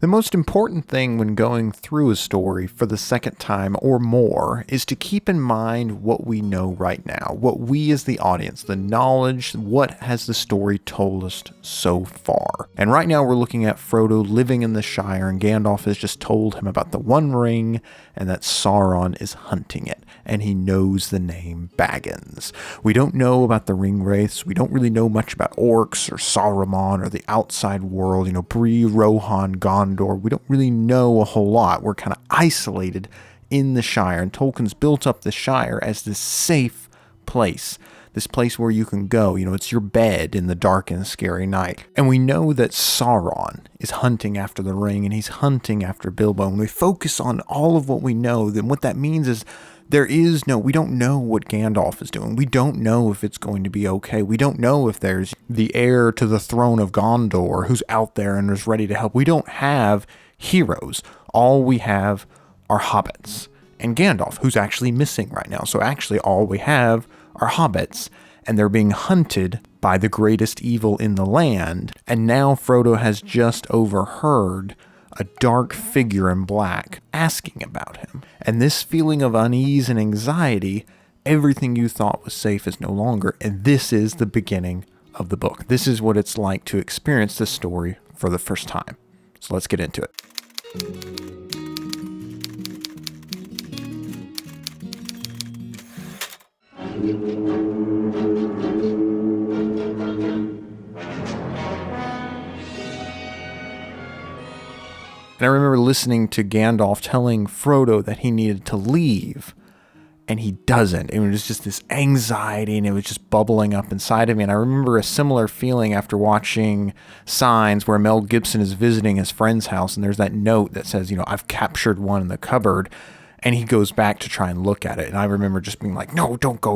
The most important thing when going through a story for the second time or more is to keep in mind what we know right now, what we as the audience, the knowledge, what has the story told us so far. And right now we're looking at Frodo living in the Shire, and Gandalf has just told him about the One Ring and that Sauron is hunting it, and he knows the name Baggins. We don't know about the Ringwraiths, we don't really know much about Orcs or Saruman or the outside world, Bree, Rohan, Gondor. We don't really know a whole lot. We're kind of isolated in the Shire, and Tolkien's built up the Shire as this safe place, this place where you can go. It's your bed in the dark and scary night. And we know that Sauron is hunting after the ring, and he's hunting after Bilbo. And we focus on all of what we know, then what that means is we don't know what Gandalf is doing. We don't know if it's going to be okay. We don't know if there's the heir to the throne of Gondor who's out there and is ready to help. We don't have heroes. All we have are hobbits. And Gandalf, who's actually missing right now. So actually all we have are hobbits, and they're being hunted by the greatest evil in the land. And now Frodo has just overheard a dark figure in black asking about him. And this feeling of unease and anxiety, everything you thought was safe is no longer. And this is the beginning of the book. This is what it's like to experience this story for the first time. So let's get into it. And I remember listening to Gandalf telling Frodo that he needed to leave, and he doesn't. It was just this anxiety, and it was just bubbling up inside of me. And I remember a similar feeling after watching Signs, where Mel Gibson is visiting his friend's house, and there's that note that says, I've captured one in the cupboard. And he goes back to try and look at it. And I remember just being like, no, don't go,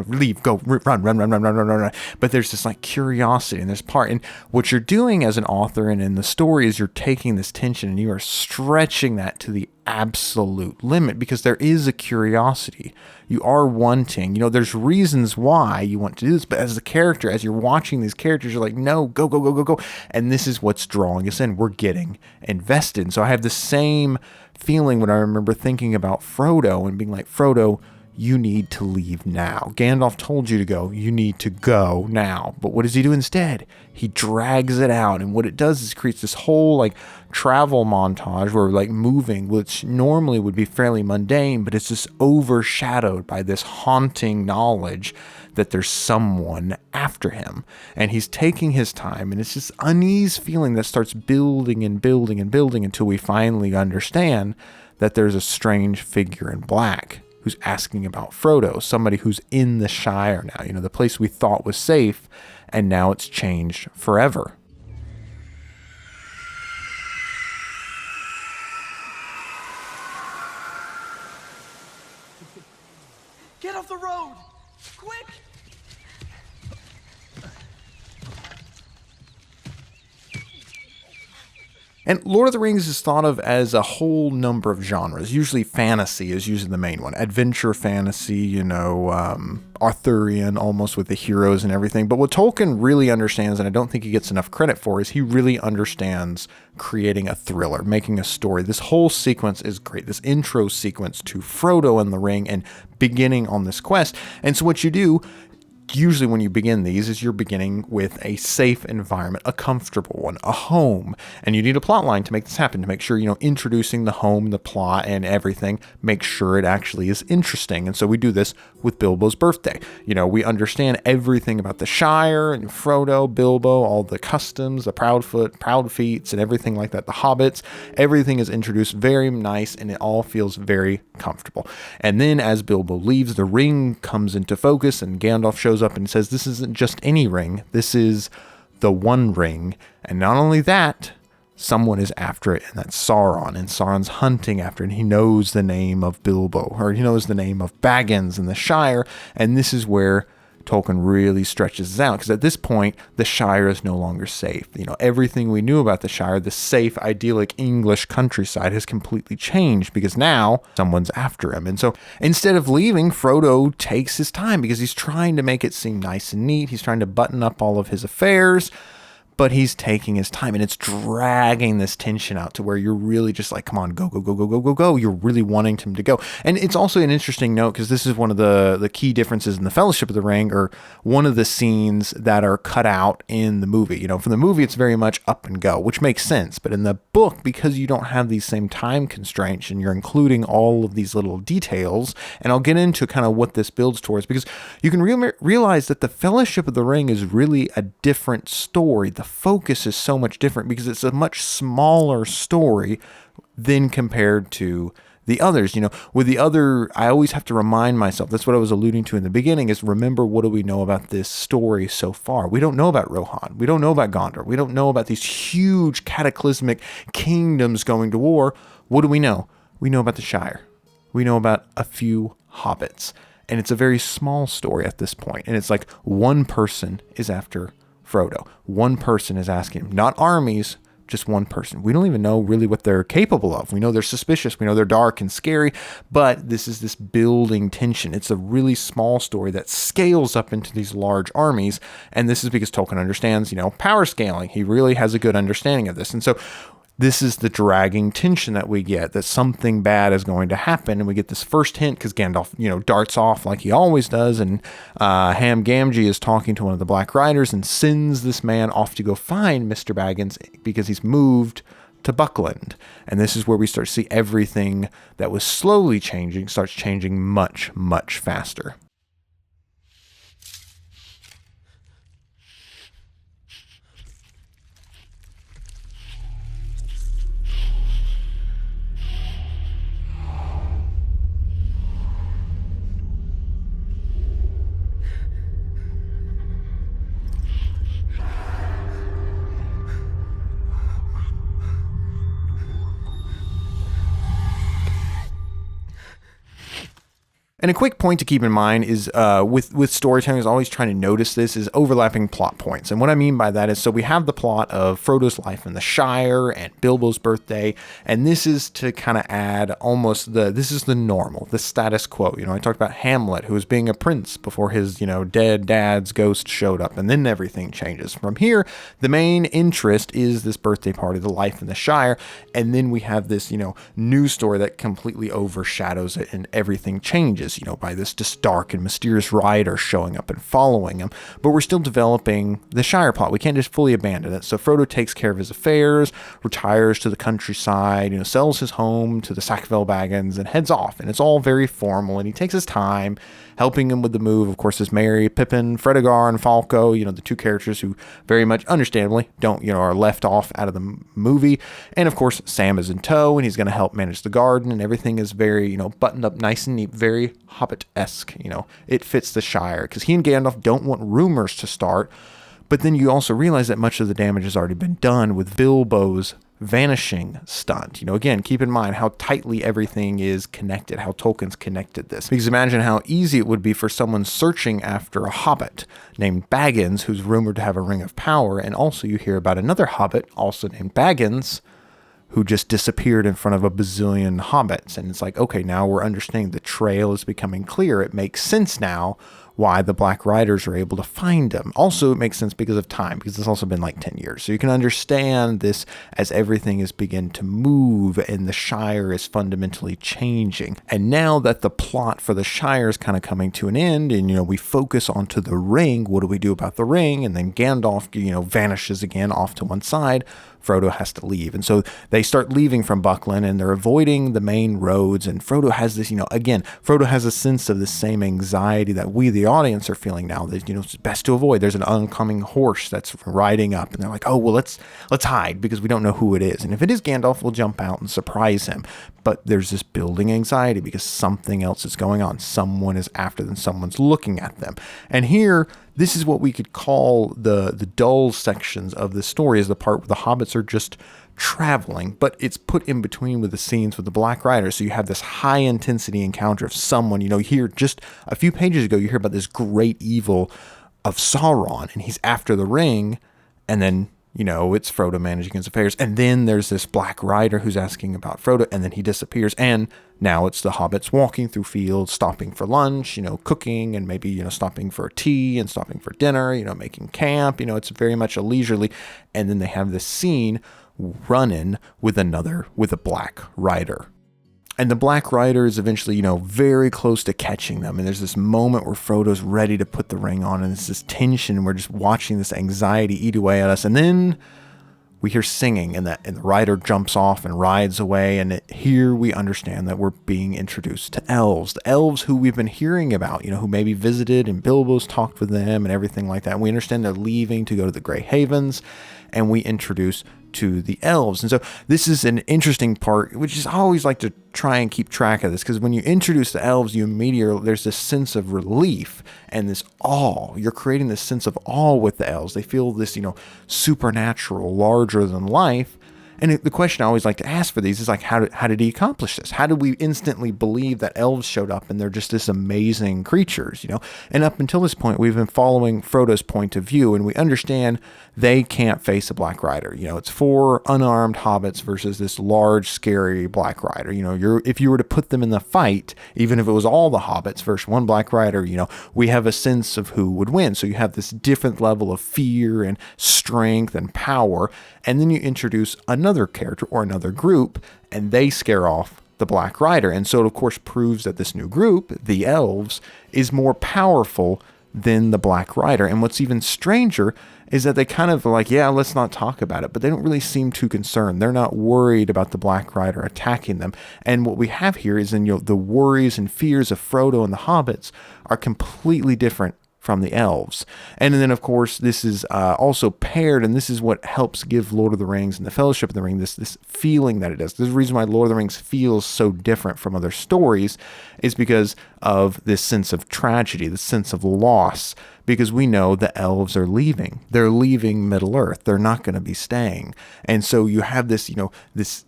leave, go, run. But there's this curiosity in this part. And what you're doing as an author and in the story is you're taking this tension and you are stretching that to the absolute limit, because there is a curiosity. You are wanting, there's reasons why you want to do this, but as the character, as you're watching these characters, you're like, no, go. And this is what's drawing us in. We're getting invested. And so I have the same feeling when I remember thinking about Frodo and being like, Frodo, you need to leave now. Gandalf told you to go. You need to go now. But what does he do instead? He drags it out. And what it does is creates this whole travel montage where moving, which normally would be fairly mundane, but it's just overshadowed by this haunting knowledge that there's someone after him. And he's taking his time, and it's this unease feeling that starts building and building and building until we finally understand that there's a strange figure in black who's asking about Frodo, somebody who's in the Shire now, the place we thought was safe, and now it's changed forever. Get off the road! Quick! And Lord of the Rings is thought of as a whole number of genres. Usually fantasy is usually the main one. Adventure fantasy, Arthurian, almost with the heroes and everything. But what Tolkien really understands, and I don't think he gets enough credit for, is he really understands creating a thriller, making a story. This whole sequence is great. This intro sequence to Frodo and the Ring and beginning on this quest. And so what you do, usually when you begin these, is you're beginning with a safe environment, a comfortable one, a home, and you need a plot line to make this happen, to make sure, introducing the home, the plot, and everything, make sure it actually is interesting. And so we do this with Bilbo's birthday. We understand everything about the Shire and Frodo, Bilbo, all the customs, the proud feats, and everything like that, the hobbits, everything is introduced very nice, and it all feels very comfortable. And then as Bilbo leaves, the ring comes into focus, and Gandalf shows up and says, this isn't just any ring, this is the One Ring. And not only that, someone is after it, and that's Sauron, and Sauron's hunting after it, and he knows the name of Bilbo, or he knows the name of Baggins in the Shire. And this is where Tolkien really stretches out, because at this point, the Shire is no longer safe. Everything we knew about the Shire, the safe, idyllic English countryside, has completely changed, because now someone's after him. And so instead of leaving, Frodo takes his time, because he's trying to make it seem nice and neat. He's trying to button up all of his affairs. but he's taking his time, and it's dragging this tension out to where you're really just like, come on, go, go, go, go, go, go, go. You're really wanting him to go. And it's also an interesting note, because this is one of the key differences in the Fellowship of the Ring, or one of the scenes that are cut out in the movie. You know, from the movie, it's very much up and go, which makes sense. But in the book, because you don't have these same time constraints, and you're including all of these little details, and I'll get into kind of what this builds towards, because you can realize that the Fellowship of the Ring is really a different story. The focus is so much different because it's a much smaller story than compared to the others. You know, with the other, I always have to remind myself, that's what I was alluding to in the beginning, is remember, what do we know about this story so far? We don't know about Rohan. We don't know about Gondor. We don't know about these huge cataclysmic kingdoms going to war. What do we know? We know about the Shire. We know about a few hobbits. And it's a very small story at this point. And it's like one person is after Frodo. One person is asking him, not armies, just one person. We don't even know really what they're capable of. We know they're suspicious. We know they're dark and scary, but this is this building tension. It's a really small story that scales up into these large armies. And this is because Tolkien understands, you know, power scaling. He really has a good understanding of this. And so this is the dragging tension that we get, that something bad is going to happen. And we get this first hint because Gandalf, you know, darts off like he always does. And Ham Gamgee is talking to one of the Black Riders and sends this man off to go find Mr. Baggins because he's moved to Buckland. And this is where we start to see everything that was slowly changing starts changing much, much faster. And a quick point to keep in mind is with storytelling is always trying to notice this is overlapping plot points. And what I mean by that is, so we have the plot of Frodo's life in the Shire and Bilbo's birthday. And this is to kind of add almost this is the normal, the status quo. You know, I talked about Hamlet, who was being a prince before his, you know, dead dad's ghost showed up. And then everything changes. From here, the main interest is this birthday party, the life in the Shire. And then we have this, you know, new story that completely overshadows it and everything changes, you know, by this just dark and mysterious rider showing up and following him. But we're still developing the Shire plot. We can't just fully abandon it. So Frodo takes care of his affairs, retires to the countryside, you know, sells his home to the Sackville Baggins and heads off. And it's all very formal, and he takes his time. Helping him with the move, of course, is Merry, Pippin, Fredegar, and Falco, you know, the two characters who very much understandably are left off out of the movie. And of course, Sam is in tow, and he's going to help manage the garden, and everything is very, you know, buttoned up nice and neat, very Hobbit-esque, you know. It fits the Shire, because he and Gandalf don't want rumors to start. But then you also realize that much of the damage has already been done with Bilbo's vanishing stunt. You know, again, keep in mind how tightly everything is connected, how Tolkien's connected this. Because imagine how easy it would be for someone searching after a hobbit named Baggins, who's rumored to have a ring of power. And also you hear about another hobbit, also named Baggins, who just disappeared in front of a bazillion hobbits. And it's like, okay, now we're understanding the trail is becoming clear. It makes sense now why the Black Riders are able to find him. Also, it makes sense because of time, because it's also been like 10 years. So you can understand this as everything is begin to move and the Shire is fundamentally changing. And now that the plot for the Shire is kind of coming to an end, and, you know, we focus onto the ring, what do we do about the ring? And then Gandalf, you know, vanishes again off to one side. Frodo has to leave. And so they start leaving from Buckland, and they're avoiding the main roads. And Frodo has this, you know, again, Frodo has a sense of the same anxiety that we, the audience, are feeling now. That, you know, it's best to avoid. There's an oncoming horse that's riding up, and they're like, oh, well, let's hide because we don't know who it is. And if it is Gandalf, we'll jump out and surprise him. But there's this building anxiety because something else is going on. Someone is after them. Someone's looking at them. And here, this is what we could call the dull sections of the story, is the part where the hobbits are just traveling, but it's put in between with the scenes with the Black Riders. So you have this high intensity encounter of someone, you know, here just a few pages ago, you hear about this great evil of Sauron, and he's after the ring, and then It's Frodo managing his affairs. And then there's this Black Rider who's asking about Frodo, and then he disappears. And now it's the hobbits walking through fields, stopping for lunch, cooking, and maybe, stopping for tea and stopping for dinner, making camp. It's very much a leisurely. And then they have this scene running with a Black Rider. And the Black Rider is eventually, very close to catching them. And there's this moment where Frodo's ready to put the ring on, and there's this tension, and we're just watching this anxiety eat away at us. And then we hear singing, and the rider jumps off and rides away. And here we understand that we're being introduced to elves. The elves who we've been hearing about, who maybe visited, and Bilbo's talked with them and everything like that. And we understand they're leaving to go to the Grey Havens, and we introduce to the elves. And so this is an interesting part, which is I always like to try and keep track of this, because when you introduce the elves, you immediately, there's this sense of relief and this awe. You're creating this sense of awe with the elves. They feel this, supernatural, larger than life. And the question I always like to ask for these is like, how did he accomplish this? How did we instantly believe that elves showed up and they're just this amazing creatures, And up until this point, we've been following Frodo's point of view, and we understand they can't face a Black Rider. It's 4 unarmed hobbits versus this large, scary Black Rider. If you were to put them in the fight, even if it was all the hobbits versus one Black Rider, we have a sense of who would win. So you have this different level of fear and strength and power. And then you introduce another character or another group, and they scare off the Black Rider. And so it, of course, proves that this new group, the elves, is more powerful than the Black Rider. And what's even stranger is that they kind of like, yeah, let's not talk about it, but they don't really seem too concerned. They're not worried about the Black Rider attacking them. And what we have here is the worries and fears of Frodo and the hobbits are completely different from the elves. And then, of course, this is also paired, and this is what helps give Lord of the Rings and the Fellowship of the Ring this feeling that it does. There's a reason why Lord of the Rings feels so different from other stories, is because of this sense of tragedy, this sense of loss, because we know the elves are leaving. They're leaving Middle-earth. They're not going to be staying. And so you have this, this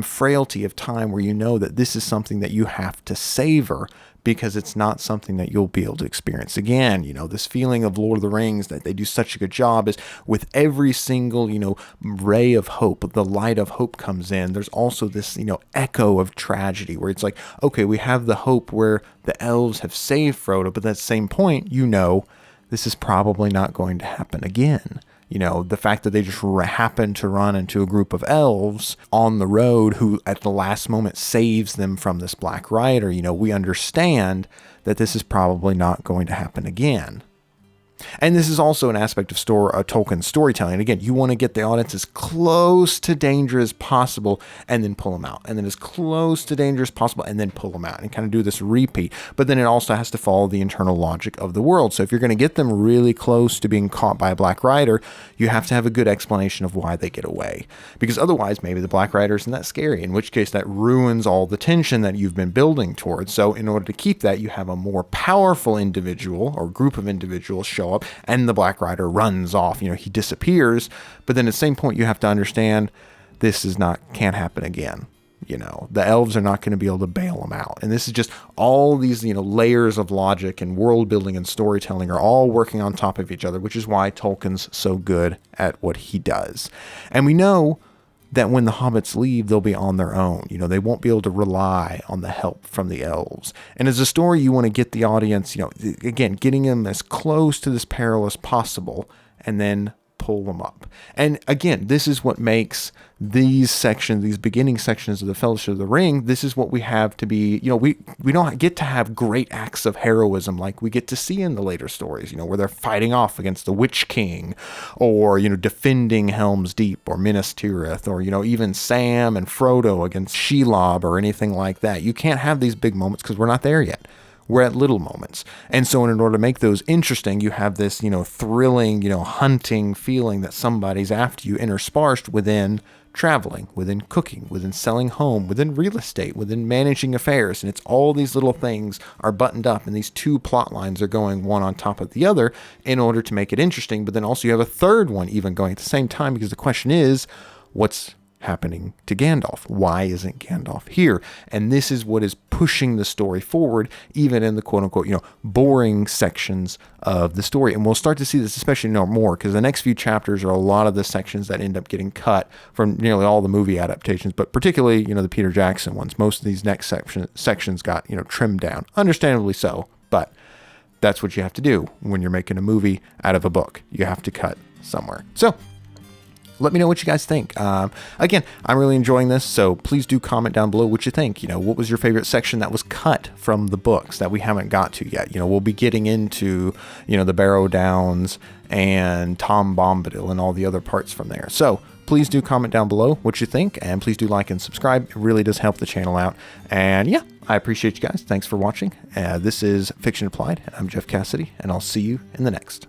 frailty of time where that this is something that you have to savor, because it's not something that you'll be able to experience again. This feeling of Lord of the Rings, that they do such a good job, is with every single, ray of hope, the light of hope comes in, there's also this, echo of tragedy, where it's like, okay, we have the hope where the elves have saved Frodo, but at the same point, this is probably not going to happen again. The fact that they just happen to run into a group of elves on the road who at the last moment saves them from this Black Rider, we understand that this is probably not going to happen again. And this is also an aspect of Tolkien storytelling. And again, you want to get the audience as close to danger as possible and then pull them out. And then as close to danger as possible and then pull them out, and kind of do this repeat. But then it also has to follow the internal logic of the world. So if you're going to get them really close to being caught by a Black Rider, you have to have a good explanation of why they get away. Because otherwise, maybe the Black Rider isn't that scary, in which case that ruins all the tension that you've been building towards. So in order to keep that, you have a more powerful individual or group of individuals show up, and the Black Rider runs off. He disappears, but then at the same point, you have to understand this can't happen again. The elves are not going to be able to bail them out. And this is just all these, layers of logic and world building and storytelling are all working on top of each other, which is why Tolkien's so good at what he does. And we know that when the hobbits leave, they'll be on their own. They won't be able to rely on the help from the elves. And as a story, you want to get the audience, again, getting them as close to this peril as possible, and then pull them up. And again, this is what makes these sections, these beginning sections of the Fellowship of the Ring, this is what we have to be, we don't get to have great acts of heroism like we get to see in the later stories, where they're fighting off against the Witch King, or, defending Helm's Deep or Minas Tirith, or, even Sam and Frodo against Shelob or anything like that. You can't have these big moments because we're not there yet. We're at little moments. And so in order to make those interesting, you have this, thrilling, hunting feeling that somebody's after you, interspersed within traveling, within cooking, within selling home, within real estate, within managing affairs. And it's all these little things are buttoned up, and these two plot lines are going one on top of the other in order to make it interesting. But then also you have a third one even going at the same time, because the question is, what's happening to Gandalf? Why isn't Gandalf here? And this is what is pushing the story forward, even in the quote unquote, boring sections of the story. And we'll start to see this, especially more, because the next few chapters are a lot of the sections that end up getting cut from nearly all the movie adaptations, but particularly, the Peter Jackson ones. Most of these next sections got, trimmed down, understandably so, but that's what you have to do when you're making a movie out of a book. You have to cut somewhere. So let me know what you guys think. Again, I'm really enjoying this, so please do comment down below what you think. What was your favorite section that was cut from the books that we haven't got to yet? We'll be getting into, the Barrow Downs and Tom Bombadil and all the other parts from there. So please do comment down below what you think, and please do like and subscribe. It really does help the channel out. And yeah, I appreciate you guys. Thanks for watching. This is Fiction Applied, and I'm Jeff Cassidy, and I'll see you in the next.